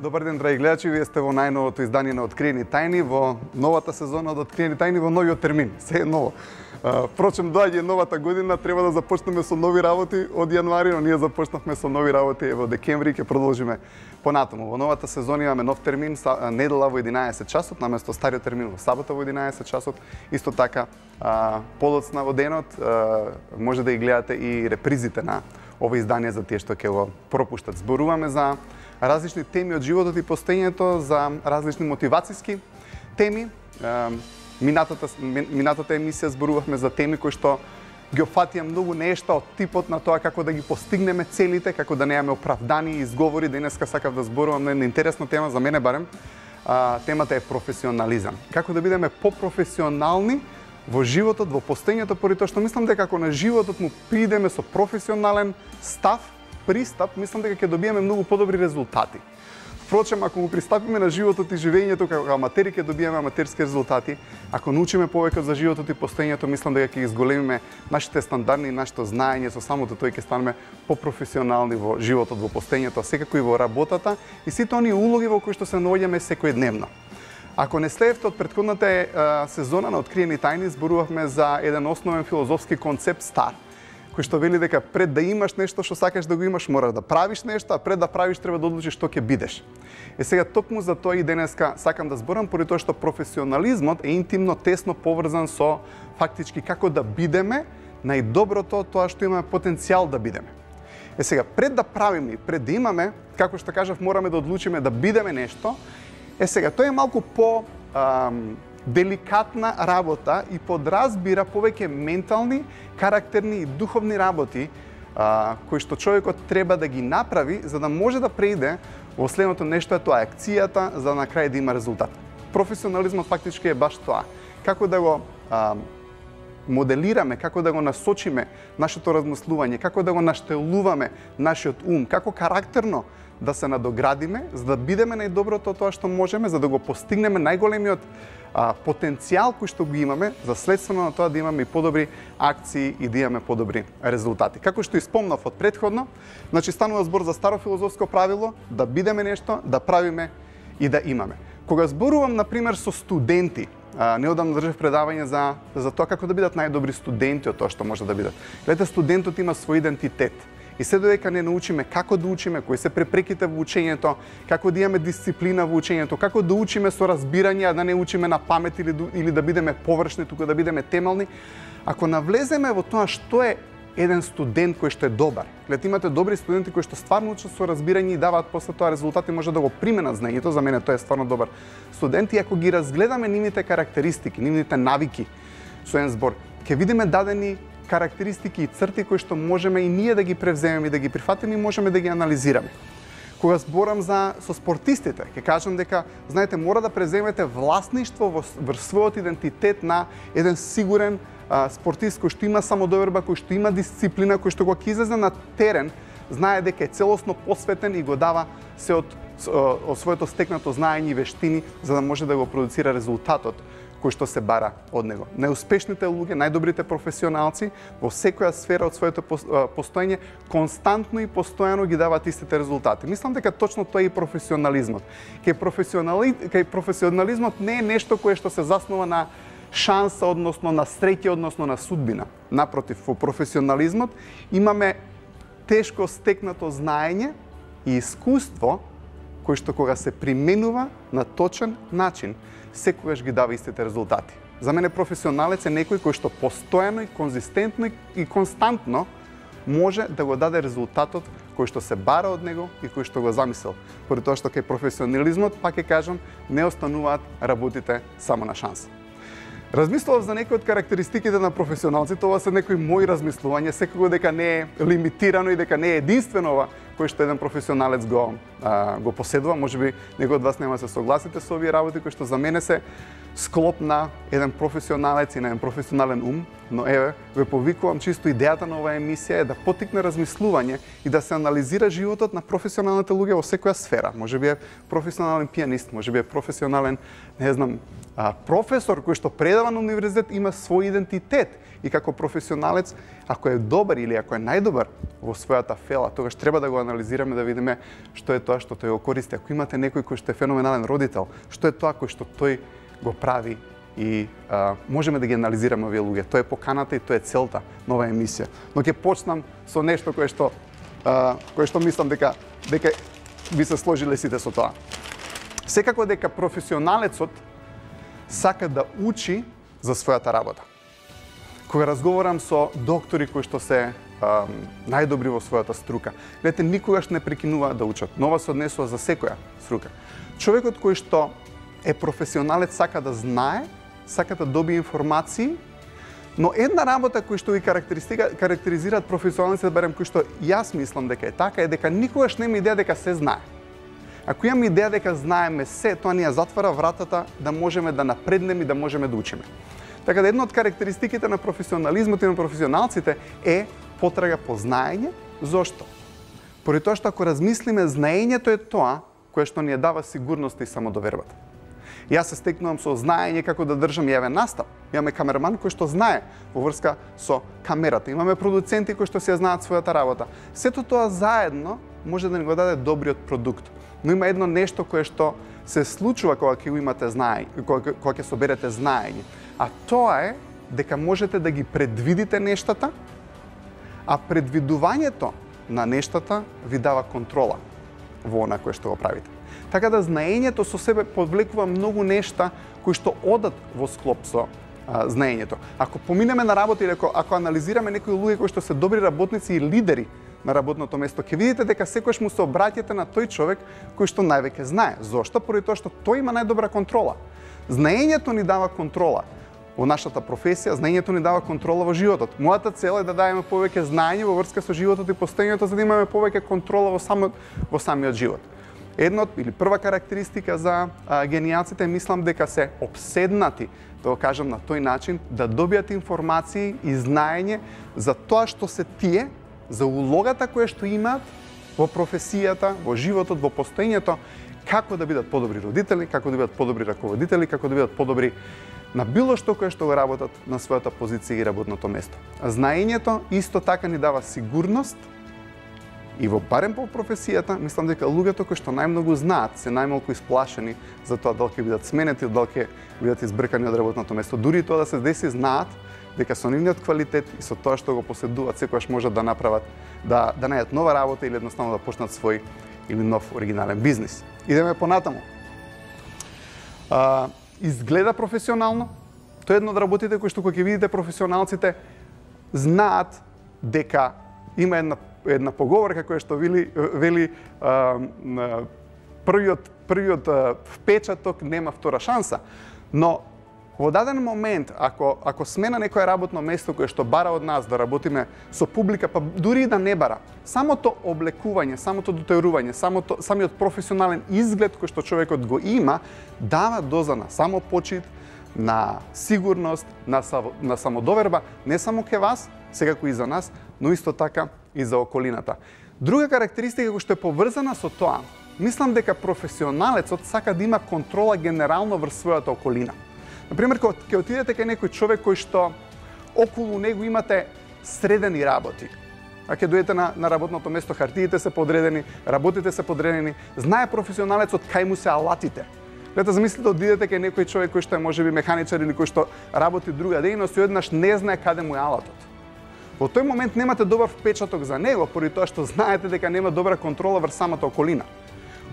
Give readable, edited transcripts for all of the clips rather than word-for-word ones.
Добар ден, драги гледачи, вие сте во најновото издание на Откриени тајни, во новата сезона од Откриени тајни, во новиот термин. Се е ново. Впрочем, доаѓа новата година, треба да започнеме со нови работи од јануари, но ние започнавме со нови работи во декември, ќе продолжиме понатаму. Во новата сезона имаме нов термин, недела во 11 часот, наместо стариот термин во сабота во 11 часот. Исто така, подоцна во денот, може да ги гледате и репризите на ова издание за тие што ќе го пропуштат. Зборуваме за различни теми од животот и постоењето, за различни мотивацијски теми. Минатата емисија зборувавме за теми кои што ги опфатија многу нешта од типот на тоа како да ги постигнеме целите, како да немаме оправдани изговори. Денеска сакав да зборувам на една интересна тема, за мене барем. Темата е професионализам. Како да бидеме попрофесионални во животот, во постоењето, поради тоа што мислам дека ако на животот му придеме со професионален став, пристап, мислам дека ќе добиеме многу подобри резултати. Впрочем, ако му пристапиме на животот и живењето како аматери, ќе добиеме аматерски резултати. Ако научиме повеќе за животот и постоењето, мислам дека ќе изголемиме нашите стандарди и нашето знаење, со самото тој ќе станеме попрофесионални во животот, во постоењето, секако и во работата и сите оние улоги во кои што се наоѓаме секојдневно. Ако не следевте од претходната сезона на Откриени тајни, зборувавме за еден основен филозофски концепт стар, кој што вели дека пред да имаш нешто што сакаш да го имаш, мораш да правиш нешто, а пред да правиш треба да одлучиш што ќе бидеш. Сега токму за тоа и денеска сакам да зборам, поради тоа што професионализмот е интимно тесно поврзан со фактички како да бидеме најдоброто тоа што имаме потенцијал да бидеме. Сега пред да правиме, пред да имаме, како што кажав, мораме да одлучиме да бидеме нешто. Сега тоа е малку по деликатна работа и подразбира повеќе ментални, карактерни и духовни работи кои што човекот треба да ги направи за да може да преиде во следното нешто, е тоа акцијата, за на крај да има резултат. Професионализмот фактички е баш тоа. Како да го моделираме, како да го насочиме нашето размислување, како да го наштелуваме нашиот ум, како карактерно да се надоградиме, за да бидеме најдоброто тоа што можеме, за да го постигнеме најголемиот потенцијал кој што го имаме, за следствено на тоа да имаме и подобри акции и да имаме подобри резултати. Како што испомнав од предходно, значи станува збор за старо филозофско правило, да бидеме нешто, да правиме и да имаме. Кога зборувам, например, со студенти, неодамна држав предавање за тоа како да бидат најдобри студенти од тоа што може да бидат. Гледате, студентот има свој идентитет. И се додека не научиме како да учиме, кои се препреките во учењето, како да имаме дисциплина во учењето, како да учиме со разбирање, а да не учиме на памет или да бидеме површни, туку да бидеме темелни, ако навлеземе во тоа што е еден студент кој што е добар. Гледате, имате добри студенти кои што стварно учат со разбирање и даваат после тоа резултати, може да го применат знаењето, за мене тоа е стварно добар студент. И ако ги разгледаме нивните карактеристики, нивните навики со еден збор, ќе видиме дадени карактеристики и црти кои што можеме и ние да ги превземеме и да ги прифатиме и можеме да ги анализираме. Кога зборам со спортистите, ќе кажам дека, знаете, мора да преземете власништво во својот идентитет на еден сигурен спортист кој што има самодоверба, кој што има дисциплина, кој што кога излезе на терен, знае дека е целосно посветен и го дава се од своето стекнато знаење и вештини за да може да го продуцира резултатот кој што се бара од него. Најуспешните луѓе, најдобрите професионалци во секоја сфера од своето постоење константно и постојано ги даваат истите резултати. Мислам дека точно тоа е и професионализмот. Кај професионализмот не е нешто кое што се заснова на шанса, односно на среќа, односно на судбина. Напротив, во професионализмот имаме тешко стекнато знаење и искуство кој што кога се применува на точен начин, секогаш ги дава истите резултати. За мене професионалец е некој кој што постојано и конзистентно и константно може да го даде резултатот кој што се бара од него и кој што го замислил. Поради тоа што кај професионализмот, пак ќе кажам, не остануваат работите само на шанса. Размислував за некои од карактеристиките на професионалците, ова се некои мои размислувања, секако дека не е лимитирано и дека не е единствено ова кој што еден професионалец го поседува. Можеби некој од вас нема се согласите со овие работи кои што за мене се склоп на еден професионалец и на еден професионален ум, но еве, ве повикувам чисто идејата на оваа емисија е да поттикне размислување и да се анализира животот на професионалните луѓе во секоја сфера. Може би е професионален пианист, може би е професионален, не знам, професор кој што предава на универзитет, има свој идентитет и како професионалец, ако е добар или ако е најдобар во својата фела, тогаш треба да го анализираме, да видиме што е тоа што тој го користи. Ако имате некој кој што е феноменален родител, што е тоа кој што тој го прави и можеме да ги анализираме овие луѓе. Тоа е поканата и тоа е целта на оваа емисија. Но ќе почнам со нешто кое што мислам дека би се сложиле сите со тоа. Секако дека професионалецот сака да учи за својата работа. Кога разговарам со доктори кои што се најдобри во својата струка, гледате, никогаш не прекинуваат да учат. Но ова се однесува за секоја струка. Човекот кој што е професионалец сака да знае, сака да добие информации, но една работа која што ги карактеризираат професионалците, барем кој што јас мислам дека е така, е дека никогаш нема идеја дека се знае. Ако имаме идеја дека знаеме се, тоа ни ја затвара вратата да можеме да напреднеме и да можеме да учиме. Така да една од карактеристиките на професионализмот и на професионалците е потрага по знаење. Зошто? Поради тоа што ако размислиме, знаењето е тоа кое што ни ја дава сигурност и самодовербата. Јас се стекнувам со знаење како да држам јавен настап. Имаме камераман кој што знае во врска со камерата. Имаме продуценти кои што се знаат својата работа. Сето тоа заедно може да ни го даде добриот продукт. Но има едно нешто кое што се случува кога ќе имате знаење, кога ќе соберете знаење. А тоа е дека можете да ги предвидите нештата, а предвидувањето на нештата ви дава контрола во она кое што го правите. Така да знаењето со себе повлекува многу нешта кои што одат во склоп со знаењето. Ако поминеме на работа или ако анализираме некои луѓе кои што се добри работници и лидери на работното место, ќе видите дека секогаш му се обраќате на тој човек кој што највеќе знае. Зошто? Поради тоа што тој има најдобра контрола. Знаењето ни дава контрола во нашата професија, знаењето ни дава контрола во животот. Мојата цел е да дајеме повеќе знаење во врска со животот и постоењето, за да имаме повеќе контрола во самиот живот. Една или прва карактеристика за генијалците, мислам дека се обседнати, да го кажам на тој начин, да добијат информации и знаење за тоа што се тие, за улогата која што имаат во професијата, во животот, во постоењето, како да бидат подобри родители, како да бидат подобри раководители, како да бидат подобри на било што кое што го работат на својата позиција и работното место. Знаењето исто така ни дава сигурност и во барем по професијата, мислам дека луѓето кои што најмногу знаат се најмалку исплашени за тоа дали ќе бидат сменети, дали ќе бидат избркани од работното место. Дури и тоа да се деси, знаат дека со нивниот квалитет и со тоа што го поседуваат секогаш можат да направат, да најдат нова работа или едноставно да почнат свој или нов оригинален бизнис. Идеме понатаму. Изгледа професионално. Тоа е едно од работите кои што кога ќе видите професионалците знаат дека има една поговорка која што вели првиот впечаток нема втора шанса. Но во даден момент, ако сме на некое работно место кое што бара од нас да работиме со публика, па дури и да не бара, самото облекување, самото дотојрување, самиот професионален изглед кој што човекот го има, дава доза на самопочит, на сигурност, на самодоверба, не само ке вас, секако и за нас, но исто така и за околината. Друга карактеристика која што е поврзана со тоа, мислам дека професионалецот сака да има контрола генерално врз својата околина. Например, кога ќе отидете кај некој човек кој што околу него имате средени работи, а ќе дојдете на работното место, хартиите се подредени, работите се подредени, знае професионалецот кај му се алатите. Гледате, замислите, одидете кај некој човек кој што е можеби механичар или кој што работи друга дејност и однаш не знае каде му е алатот. Во тој момент немате добар впечаток за него, поради тоа што знаете дека нема добра контрола врз самата околина.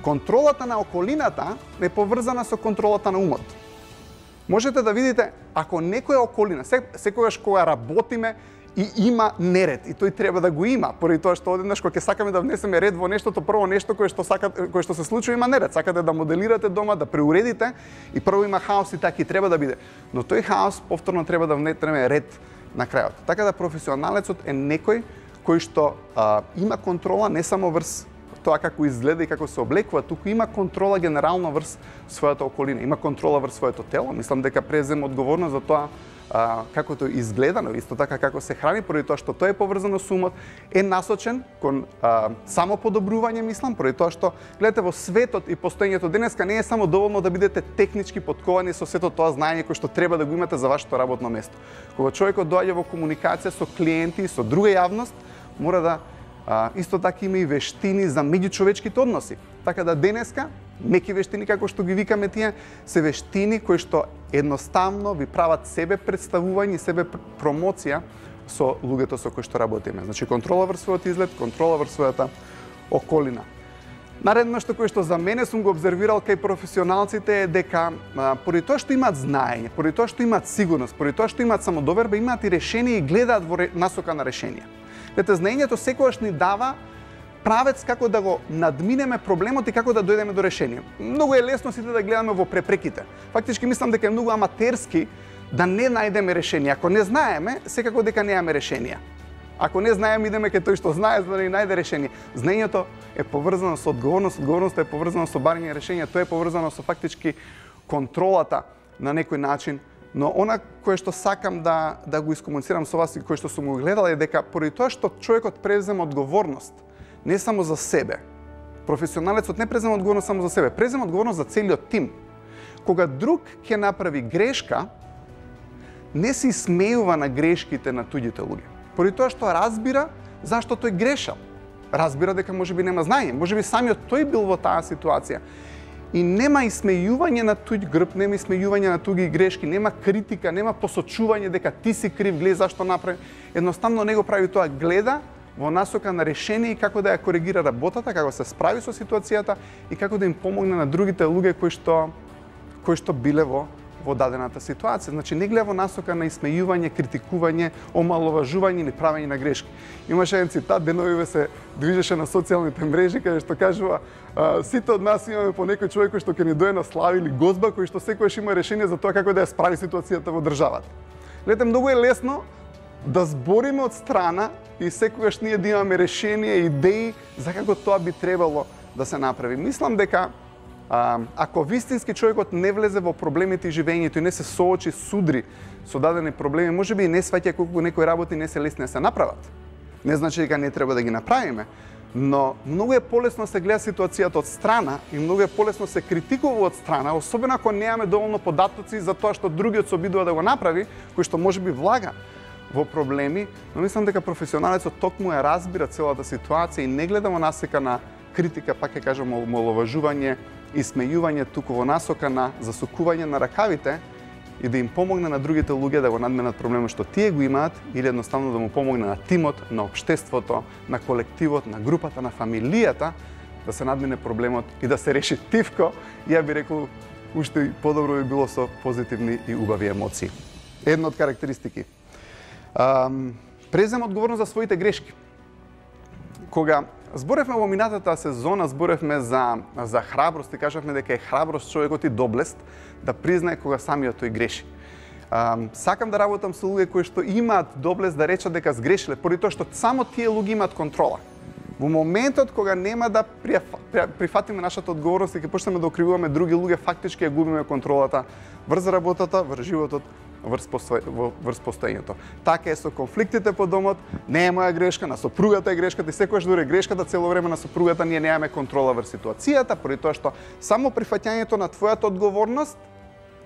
Контролата на околината е поврзана со контролата на умот. Можете да видите, ако некоја околина, секогаш кога работиме и има неред, и тој треба да го има, поради тоа што одеднаш кога ќе сакаме да внесеме ред во нештото, прво нешто кое што се случува има неред, сакате да моделирате дома, да преуредите и прво има хаос и така и треба да биде. Но тој хаос повторно треба да внетреме ред на крајот. Така да професионалецот е некој кој што има контрола не само врз тоа како изгледа и како се облекува, туку има контрола генерално врз својата околина, има контрола врз своето тело. Мислам дека презема одговорност за тоа како тоа изгледа, но исто така како се храни, поради тоа што тоа е поврзано со умот, е насочен кон самоподобрување, мислам, поради тоа што гледате во светот и постоењето денеска не е само доволно да бидете технички потковани со сето тоа знаење кое што треба да го имате за вашето работно место. Кога човекот доаѓа во комуникација со клиенти и со друга јавност, мора да исто така има и вештини за меѓучовечките односи. Така да денеска, меки вештини како што ги викаме тие, се вештини кои што едноставно ви прават себе представување и себе промоција со луѓето со кои што работиме. Значи контрола врз својот изглед, контрола врз својата околина. Наредно што кое што за мене сум го обзервирал кај професионалците е дека поради тоа што имаат знаење, поради тоа што имаат сигурност, поради тоа што имаат самодоверба, имаат и решение и гледаат во насока на решение. Ете, знаењето секогаш ни дава правец како да го надминеме проблемот и како да дојдеме до решение. Многу е лесно сите да гледаме во препреките. Фактички мислам дека е многу аматерски да не најдеме решение. Ако не знаеме, секако дека немаме решение. Ако не знаеме, идеме кај тој што знае за да ни најде решение. Знаењето е поврзано со одговорност, одговорноста е поврзана со барање решение, тоа е поврзано со фактички контролата на некој начин. Но она кое што сакам да го искомуницирам со вас и кое што сум го гледал е дека поради тоа што човекот презема одговорност не само за себе. Професионалецот не презема одговорност само за себе, презема одговорност за целиот тим. Кога друг ќе направи грешка, не се смејува на грешките на туѓите луѓе. Поради тоа што разбира зашто тој грешал. Разбира дека можеби нема знаење, можеби самиот тој бил во таа ситуација. И нема исмејување на туѓ грб, нема исмејување на туѓи грешки, нема критика, нема посочување дека ти си крив, гледа зашто направи. Едноставно не го прави тоа, гледа во насока на решение и како да ја коригира работата, како се справи со ситуацијата и како да им помогне на другите луѓе кои што биле во дадената ситуација. Значи не гледа во насока на исмејување, критикување, омаловажување или правење на грешки. Имаше еден цитат, деновиве се движеше на социјалните мрежи каде што кажува сите од нас имаме по некој човек кој што ќе ни дое на слава или гозба кој што секогаш има решение за тоа како да ја справи ситуацијата во државата. Гледате, многу е лесно да збориме од страна и секогаш ние да имаме решение, идеи за како тоа би требало да се направи. Мислам дека ако вистински човекот не влезе во проблемите и живењето и не се соочи судри со дадени проблеми, можеби и не сваќа колку некои работи не се лесни да се направат. Не значи дека не треба да ги направиме, но многу е полесно се гледа ситуацијата од страна и многу е полесно се критикува од страна, особено ако немаме доволно податоци за тоа што другиот се обидува да го направи, кој што можеби влага во проблеми, но мислам дека професионалецот токму ја разбира целата ситуација и не гледа во насека на критика, пак ќе кажам, омаловажување и смејување, туку во насока на засукување на ракавите и да им помогне на другите луѓе да го надменат проблемот што тие го имаат или едноставно да му помогне на тимот, на општеството, на колективот, на групата, на фамилијата да се надмине проблемот и да се реши тивко, ја би рекол уште подобро би било со позитивни и убави емоции. Една од карактеристики. Презема одговорност за своите грешки. Кога зборевме во минатата сезона, зборевме за храброст и кажавме дека е храброст човекот и доблест да признае кога самиот тој греши. Сакам да работам со луѓе кои што имаат доблест да речат дека сгрешиле, поради тоа што само тие луѓе имаат контрола. Во моментот кога нема да прифатиме нашата одговорност и ќе почнеме да окривуваме други луѓе, фактички ја губиме контролата врз работата, врз животот, врз постоењето. Така е со конфликтите по домот, не е моја грешка, на сопругата е грешката и секогаш дури грешката цело време на сопругата ние немаме контрола врз ситуацијата, поради тоа што само прифаќањето на твојата одговорност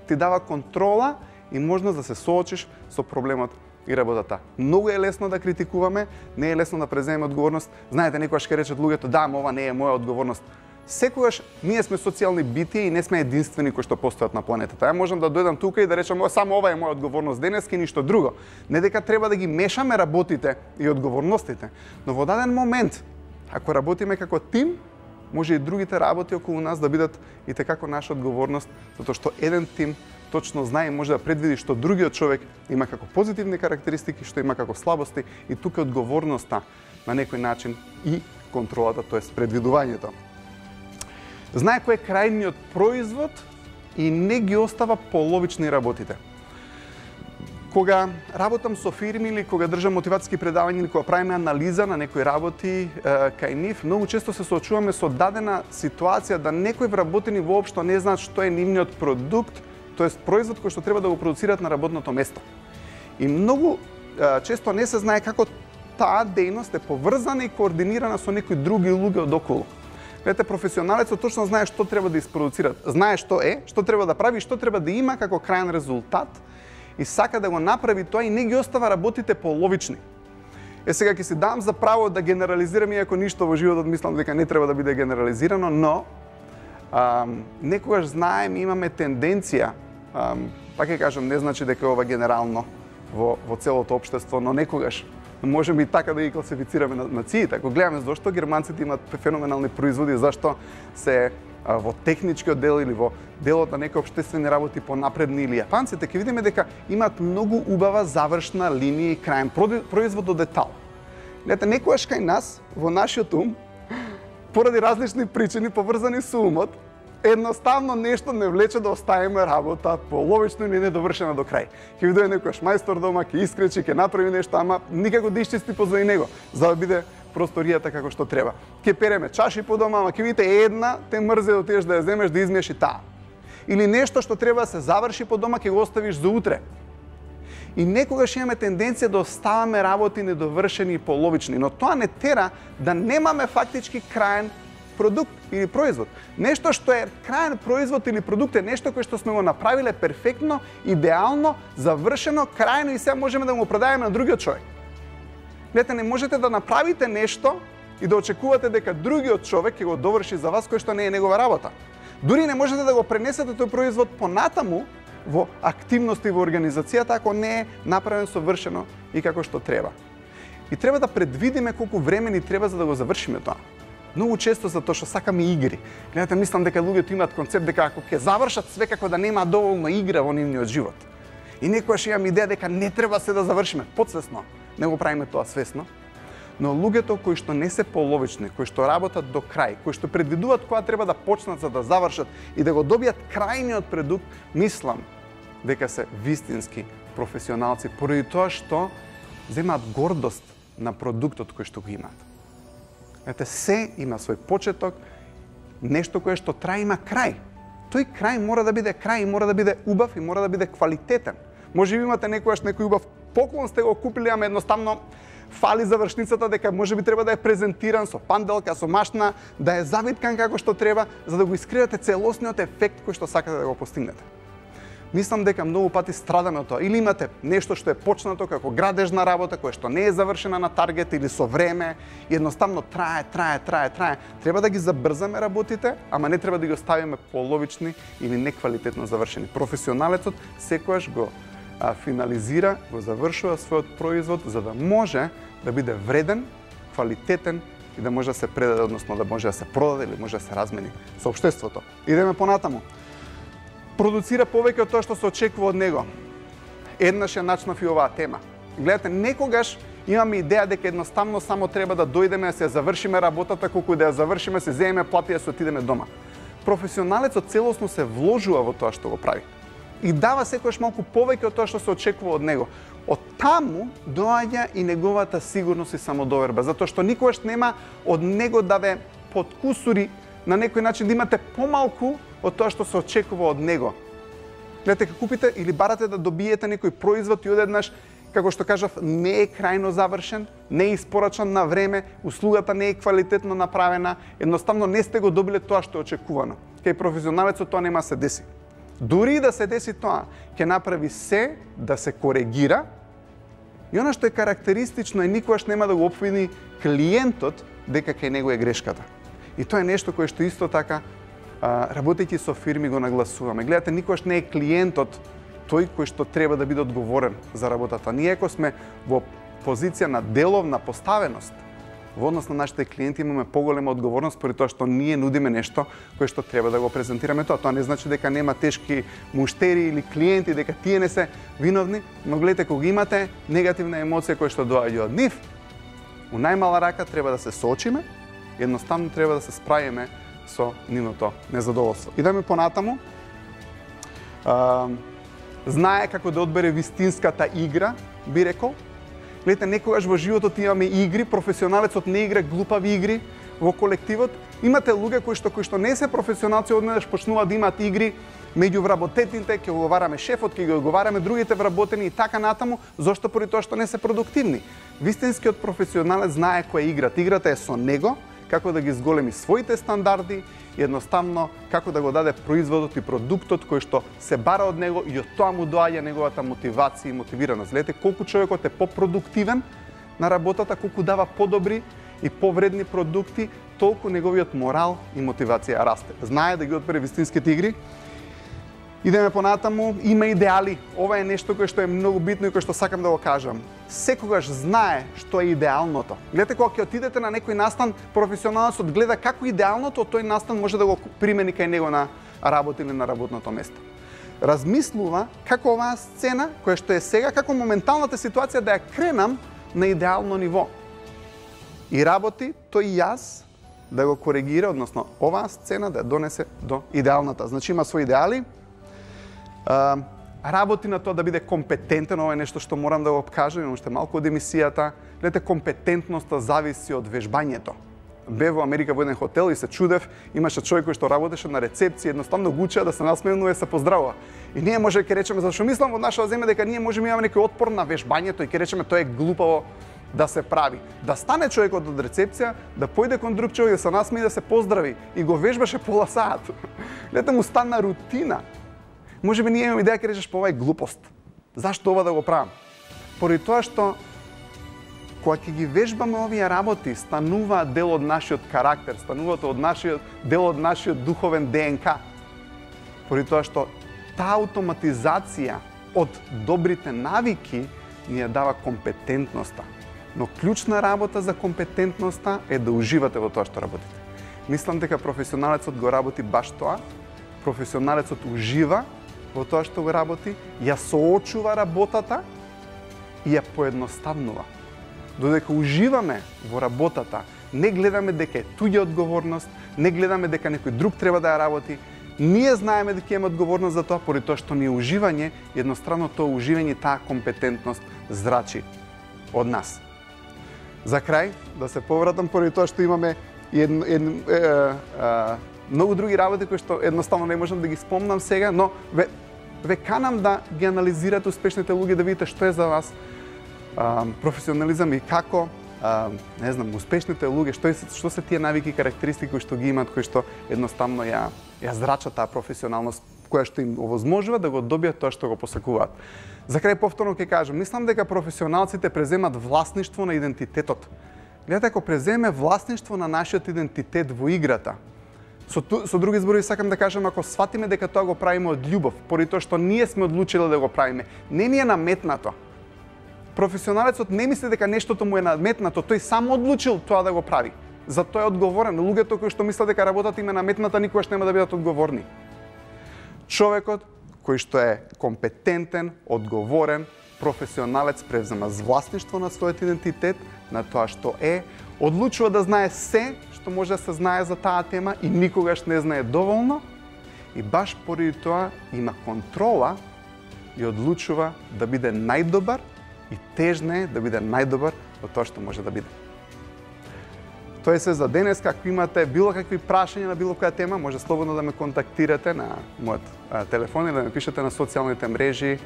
ти дава контрола и можност да се соочиш со проблемот и работата. Многу е лесно да критикуваме, не е лесно да преземеме одговорност. Знаете, некогаш ќе речат луѓето, да, ова не е моја одговорност. Секогаш ние сме социјални битија и не сме единствени кои што постојат на планетата. Ја можам да дојдам тука и да речам само ова е моја одговорност денеска и ништо друго. Не дека треба да ги мешаме работите и одговорностите, но во даден момент, ако работиме како тим, може и другите работи околу нас да бидат и како наша одговорност, затоа што еден тим точно знае и може да предвиди што другиот човек има како позитивни карактеристики, што има како слабости и тука е одговорноста на некој начин и контролата, тоест предвидувањето. Знае кој е крајниот производ и не ги остава половични работите. Кога работам со фирми или кога држам мотивацијски предавања или кога правиме анализа на некои работи кај нив, многу често се соочуваме со дадена ситуација да некои вработени воопшто не знаат што е нивниот продукт, тоест производ кој што треба да го продуцираат на работното место. И многу често не се знае како таа дејност е поврзана и координирана со некои други луѓе одоколу. Гледате, професионалецот точно знае што треба да испроducира, знае што е, што треба да прави и што треба да има како крајен резултат, и сака да го направи тоа и не ги остава работите половични. Сега ќе си дам за право да генерализирам, иако ништо во животот мислам дека не треба да биде генерализирано, но некогаш знаем, имаме тенденција, пак ќе кажам, не значи дека ова генерално во целото општество, но некогаш можеме и така да ги класифицираме нациите. Ако гледаме зашто германците имаат феноменални производи, зашто се во техничкиот дел или во делот на некои општествени работи понапредни, или јапанците, ќе видиме дека имаат многу убава завршна линија и крајен производ до детал. Гледате, некојаш кај нас, во нашиот ум, поради различни причини поврзани со умот, едноставно нешто не влече да оставиме работа половично или недовршена до крај. Ќе ви дојде некојаш мајстор дома, ќе искречи, ќе направи нешто, ама никако да исчисти позади него, за да биде просторијата како што треба. Ќе переме чаши по дома, ама ќе видите една те мрзе да отидеш да ја земеш, да измиеш и таа. Или нешто што треба да се заврши по дома, ќе го оставиш за утре. И некогаш имаме тенденција да оставаме работи недовршени и половични, но тоа не тера да немаме фактички крајен продукт или производ. Нешто што е крајен производ или продукт е нешто кое што сме го направиле перфектно, идеално, завршено, крајно и сега можеме да го продадеме на другиот човек. Гледате, не можете да направите нешто и да очекувате дека другиот човек ќе го доврши за вас, кој што не е негова работа. Дури не можете да го пренесете тој производ понатаму во активности во организацијата ако не е направен совршено и како што треба. И треба да предвидиме колку време ни треба за да го завршиме тоа. Многу често затоа што сакаме игри. Гледате, мислам дека луѓето имаат концепт дека ако ќе завршат све како да нема доволно игра во нивниот живот. И некогаш имам идеја дека не треба се да завршиме, потсвесно. Не го правиме тоа свесно. Но луѓето кои што не се половични, кои што работат до крај, кои што предвидуваат кога треба да почнат за да завршат и да го добијат крајниот продукт, мислам дека се вистински професионалци поради тоа што земаат гордост на продуктот кој што го имаат. Ете, се има свој почеток, нешто кое што трае има крај. Тој крај мора да биде крај и мора да биде убав и мора да биде квалитетен. Може би имате некој убав поклон сте го купили, ама едноставно фали завршницата дека може би треба да е презентиран со панделка, со машна, да е завиткан како што треба, за да го искривате целосниот ефект кој што сакате да го постигнете. Мислам дека многу пати страдаме од тоа. Или имате нешто што е почнато како градежна работа, која што не е завршена на таргет или со време, и едноставно трае. Треба да ги забрзаме работите, ама не треба да ги оставиме половични или неквалитетно завршени. Професионалецот секогаш го финализира, го завршува својот производ за да може да биде вреден, квалитетен и да може да се предаде, односно да може да се продаде или може да се размени со општеството. Идеме понатаму. Продуцира повеќе од тоа што се очекува од него. Еднаш ја начнав и оваа тема. Гледате, некогаш имаме идеја дека едноставно само треба да дојдеме да се завршиме работата, колку да ја завршиме, се земеме плати и да се отидеме дома. Професионалецот целосно се вложува во тоа што го прави. И дава секојаш малку повеќе од тоа што се очекува од него. Од таму доаѓа и неговата сигурност и самодоверба, затоа што никогаш нема од него да ве подкусури на некој начин да имате помалку од тоа што се очекува од него. Гледате, кога купите или барате да добиете некој производ и одеднаш, како што кажав, не е крајно завршен, не е испорачан на време, услугата не е квалитетно направена, едноставно не сте го добиле тоа што е очекувано. Кај професионалецот тоа нема се деси. Дури да се деси тоа, ќе направи се да се коригира и она што е карактеристично е никогаш нема да го опвини клиентот дека кај него е грешката. И тоа е нешто кое што исто така работејќи со фирми го нагласуваме. Гледате, никогаш не е клиентот тој кој што треба да биде одговорен за работата. Ние ако сме во позиција на деловна поставеност, во однос на нашите клиенти имаме поголема одговорност поради тоа што ние нудиме нешто кое што треба да го презентираме тоа. Тоа не значи дека нема тешки муштери или клиенти, дека тие не се виновни, но гледате, кога имате негативна емоција која што доаѓа од нив, у најмала рака треба да се соочиме, едноставно треба да се справиме со нивното незадоволство. Идеме понатаму. знае како да одбере вистинската игра, би рекол. Гледате, некогаш во животот имаме игри, професионалецот не игра глупави игри во колективот. Имате луѓе кои што не се професионалци, однеднаш почнуваат да имаат игри меѓу вработените, ќе оговараме шефот, ќе ги оговараме другите вработени и така натаму, зошто поради тоа што не се продуктивни. Вистинскиот професионалец знае која е играта. Играта е со него, како да ги зголеми своите стандарди и едноставно како да го даде производот и продуктот кој што се бара од него и од тоа му доаѓа неговата мотивација и мотивираност. Гледате колку човекот е попродуктивен на работата, колку дава подобри и повредни продукти, толку неговиот морал и мотивација расте. Знае да ги одбере вистинските игри. Идеме понатаму, има идеали. Ова е нешто кое што е многу битно и кое што сакам да го кажам. Секогаш знае што е идеалното. Гледате, кога ќе отидете на некој настан, професионалецот гледа како идеалното тој настан може да го примени кај него на работа или на работното место. Размислува како оваа сцена, која што е сега, како моменталната ситуација да ја кренам на идеално ниво. И работи тој јас да го коригира, односно оваа сцена да ја донесе до идеалната. Значи има своји идеали, работи на тоа да биде компетентен, ова е нешто што морам да го кажам, имам уште малку од емисијата. Гледате, компетентноста зависи од вежбањето. Бев во Америка во еден хотел и се чудев, имаше човек кој што работеше на рецепција, едноставно го учеа да се насмевнува и се поздравува. И ние може ќе речеме, зашто мислам во нашава земја дека ние можеме имаме некој отпор на вежбањето и ќе речеме тоа е глупаво да се прави. Да стане човекот од рецепција, да појде кон друг човек, да се насмее и да се поздрави и го вежбаше пола сат. Гледате, му стана рутина. Можеби ние имаме идеја ќе речеш па ова е глупост. Зашто ова да го правам? Поради тоа што кога ќе ги вежбаме овие работи, стануваат дел од нашиот карактер, стануваат дел од нашиот духовен ДНК. Поради тоа што таа автоматизација од добрите навики ни ја дава компетентноста. Но клучна работа за компетентноста е да уживате во тоа што работите. Мислам дека професионалецот го работи баш тоа. Професионалецот ужива во тоа што го работи, ја соочува работата и ја поедноставнува. Додека уживаме во работата, не гледаме дека е туѓа одговорност, не гледаме дека некој друг треба да ја работи, ние знаеме дека имаме одговорност за тоа, поради тоа што ни е уживање, едностранно тоа уживање, таа компетентност зрачи од нас. За крај, да се повратам, поради тоа што имаме многу други работи кои што едноставно не можам да ги спомнам сега, но ве канам да ги анализирате успешните луѓе, да видите што е за вас професионализам и како не знам, успешните луѓе, што се тие навики и карактеристики кои што ги имаат, кои што едноставно ја зрачат таа професионалност која што им овозможува да го добијат тоа што го посакуваат. За крај повторно ќе кажам, мислам дека професионалците преземат власништво на идентитетот. Гледате, ако преземе власништво на нашиот идентитет во играта, со други зборови сакам да кажам, ако сватиме дека тоа го правиме од љубов, поради тоа што ние сме одлучиле да го правиме, не ни е наметнато. Професионалецот не мисли дека нештото му е наметнато, тој само одлучил тоа да го прави. За тоа е одговорен. Луѓето кои што мислат дека работата им е наметната никогаш нема да бидат одговорни. Човекот кој што е компетентен, одговорен, професионалец превзема власништво на својот идентитет, на тоа што е, одлучува да знае се што може да се знае за таа тема и никогаш не знае доволно, и баш поради тоа има контрола и одлучува да биде најдобар и тежне да биде најдобар од тоа што може да биде. Тоа е се за денес. Ако имате било какви прашања на било која тема, може слободно да ме контактирате на мојот телефон или да ме пишете на социјалните мрежи.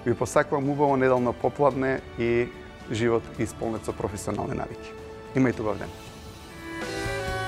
Ви посакувам убаво неделно попладне и живот исполнет со професионални навики. Имајте убав ден.